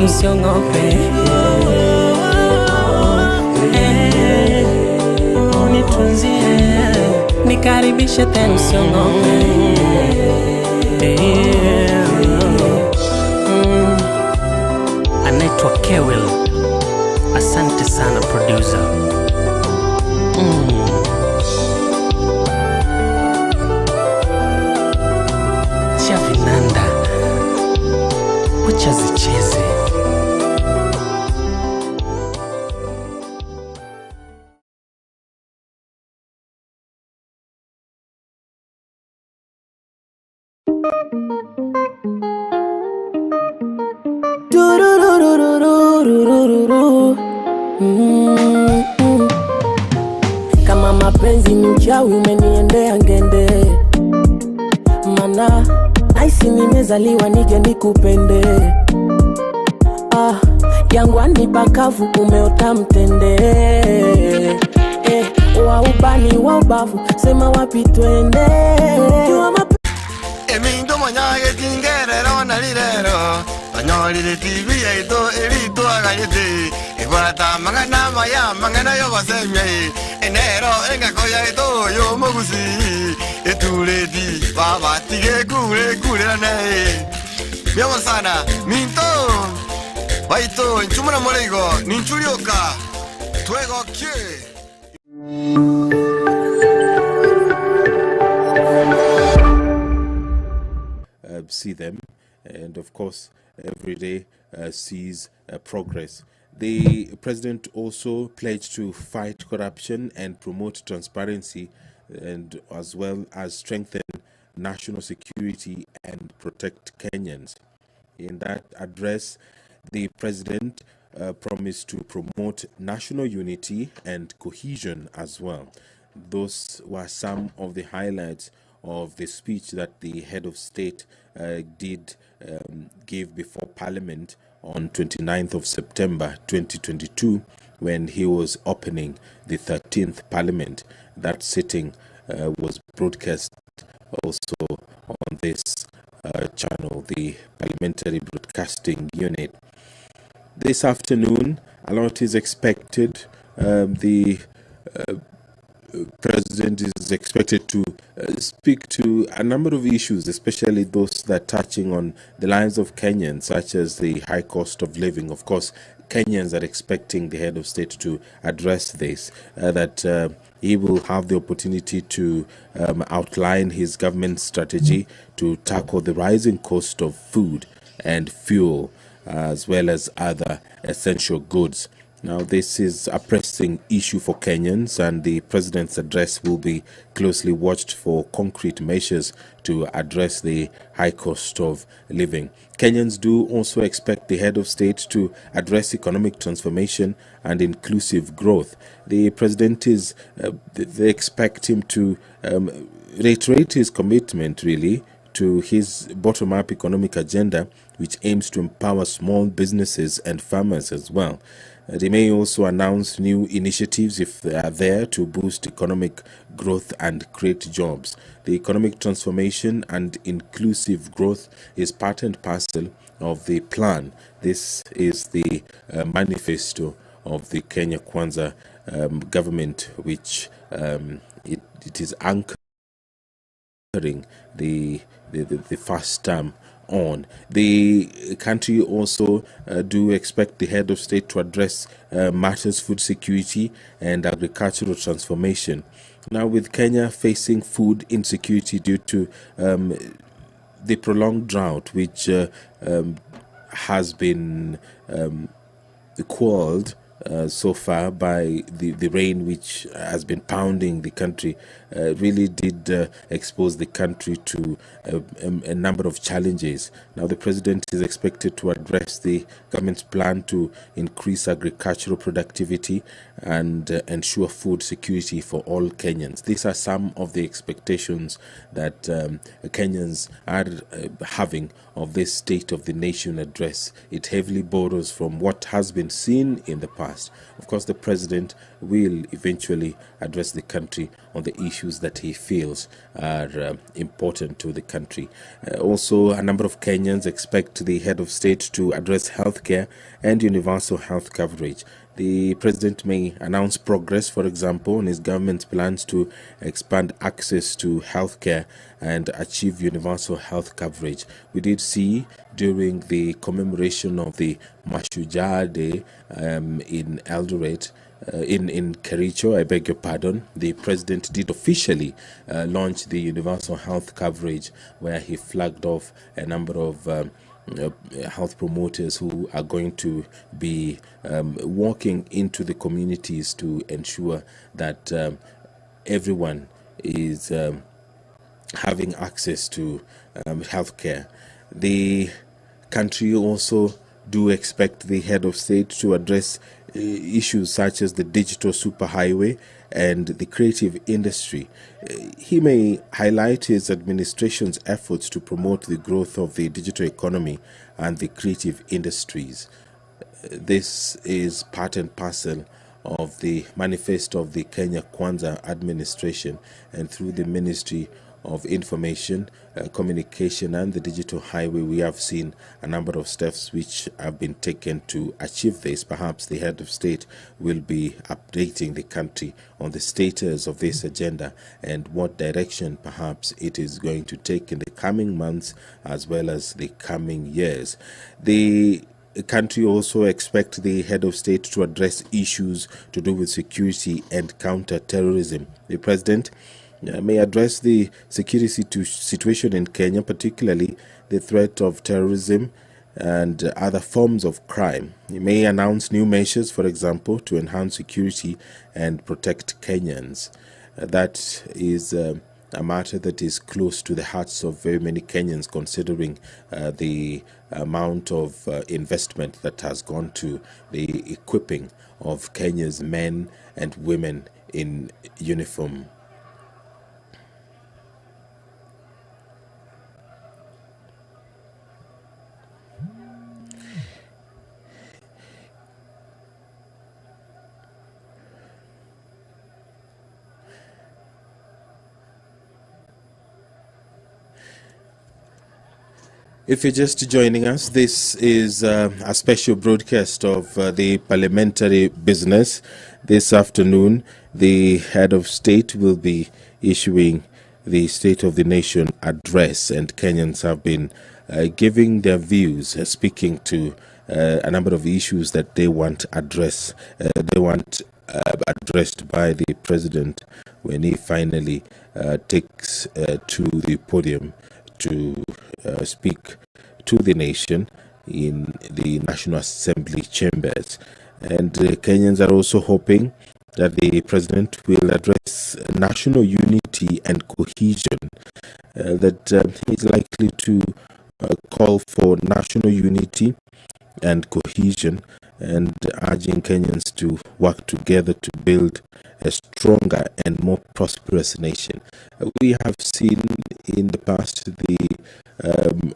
usiongope. Unitunzie, nikaribishe tena usiongope. Anaitwa Kewil. Asante sana producer. Chavinanda, wacha zicheze. Kama mapenzi ni uchawi umeniendea ngende, mana naisi nimezaliwa nije nikupende. Yangu anipakavu umeota mtende, wa ubani wa ubavu sema wapi twende. Emindo manyage tingerero na lirero Tanyolire TV yaito elito aganyete Ikwata mangana maya mangana yo basemye Enero engako yaito yo mogusi Etuledi baba tige kure rane Miamo sana minto Baito enchumana morego ninchurioka Tuego kie see them, and of course every day sees progress. The president also pledged to fight corruption and promote transparency, and as well as strengthen national security and protect Kenyans. In that address, the president promised to promote national unity and cohesion as well. Those were some of the highlights of the speech that the head of state did give before Parliament on 29th of September 2022 when he was opening the 13th Parliament. That sitting was broadcast also on this channel, the Parliamentary Broadcasting Unit. This afternoon, a lot is expected. The President is expected to speak to a number of issues, especially those that are touching on the lives of Kenyans, such as the high cost of living. Of course, Kenyans are expecting the head of state to address this, that he will have the opportunity to outline his government strategy to tackle the rising cost of food and fuel, as well as other essential goods. Now, this is a pressing issue for Kenyans, and the president's address will be closely watched for concrete measures to address the high cost of living. Kenyans do also expect the head of state to address economic transformation and inclusive growth. The president they expect him to reiterate his commitment, really, to his bottom-up economic agenda, which aims to empower small businesses and farmers as well. They may also announce new initiatives, if they are there, to boost economic growth and create jobs. The economic transformation and inclusive growth is part and parcel of the plan. This is the manifesto of the Kenya Kwanza government, which it is anchoring the first term on. The country also do expect the head of state to address matters food security and agricultural transformation. Now, with Kenya facing food insecurity due to the prolonged drought, which has been quelled so far by the rain which has been pounding the country, really did expose the country to a number of challenges. Now, the president is expected to address the government's plan to increase agricultural productivity and ensure food security for all Kenyans. These are some of the expectations that Kenyans are having of this State of the Nation address. It heavily borrows from what has been seen in the past. past. Of course, the president will eventually address the country on the issues that he feels are important to the country. Also, a number of Kenyans expect the head of state to address healthcare and universal health coverage. The president may announce progress, for example, on his government's plans to expand access to healthcare and achieve universal health coverage. We did see during the commemoration of the Mashujaa Day in Eldoret, in Kericho, I beg your pardon, the president did officially launch the universal health coverage, where he flagged off a number of health promoters who are going to be walking into the communities to ensure that everyone is having access to healthcare. The country also do expect the head of state to address issues such as the digital superhighway and the creative industry. He may highlight his administration's efforts to promote the growth of the digital economy and the creative industries. This is part and parcel of the manifesto of the Kenya Kwanza administration, and through the Ministry of Information, Communication and the Digital Highway, we have seen a number of steps which have been taken to achieve this. Perhaps the head of state will be updating the country on the status of this agenda and what direction perhaps it is going to take in the coming months as well as the coming years. The country also expects the head of state to address issues to do with security and counter-terrorism. The president may address the security situation in Kenya, particularly the threat of terrorism and other forms of crime. He may announce new measures, for example, to enhance security and protect Kenyans. That is a matter that is close to the hearts of very many Kenyans, considering the amount of investment that has gone to the equipping of Kenya's men and women in uniform. If you're just joining us, this is a special broadcast of the parliamentary business. This afternoon, the head of state will be issuing the State of the Nation address, and Kenyans have been giving their views, speaking to a number of issues that they want addressed by the president when he finally takes to the podium to speak to the nation in the National Assembly chambers. And Kenyans are also hoping that the president will address national unity and cohesion, that he's likely to call for national unity and cohesion, and urging Kenyans to work together to build a stronger and more prosperous nation. We have seen in the past the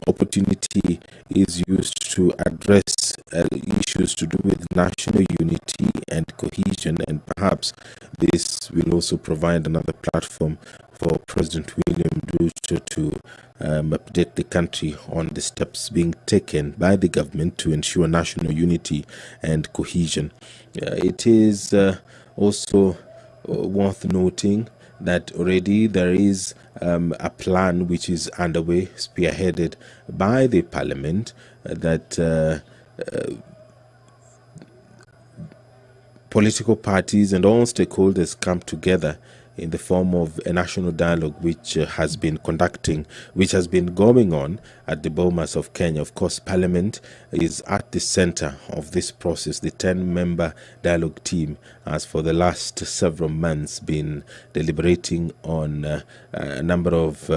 opportunity is used to address issues to do with national unity and cohesion, and perhaps this will also provide another platform for President William Ruto to update the country on the steps being taken by the government to ensure national unity and cohesion. It is also worth noting that already there is a plan which is underway, spearheaded by the parliament, that political parties and all stakeholders come together in the form of a national dialogue which has been going on at the Bomas of Kenya. Of course, Parliament is at the center of this process. The 10-member dialogue team has for the last several months been deliberating on a number of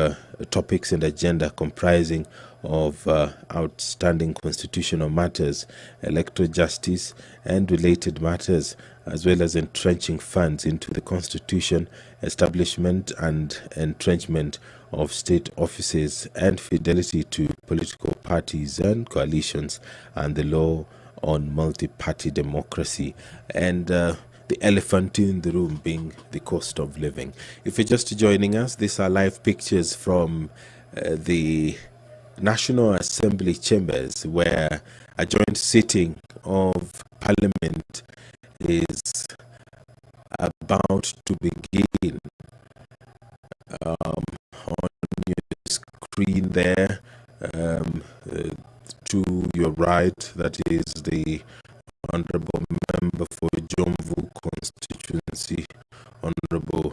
topics and agenda comprising of outstanding constitutional matters, electoral justice and related matters, as well as entrenching funds into the constitution, establishment and entrenchment of state offices, and fidelity to political parties and coalitions, and the law on multi-party democracy, and the elephant in the room being the cost of living. If you're just joining us, these are live pictures from the National Assembly chambers, where a joint sitting of Parliament is about to begin. On your screen there, to your right, that is the Honorable Member for Jomvu constituency, Honorable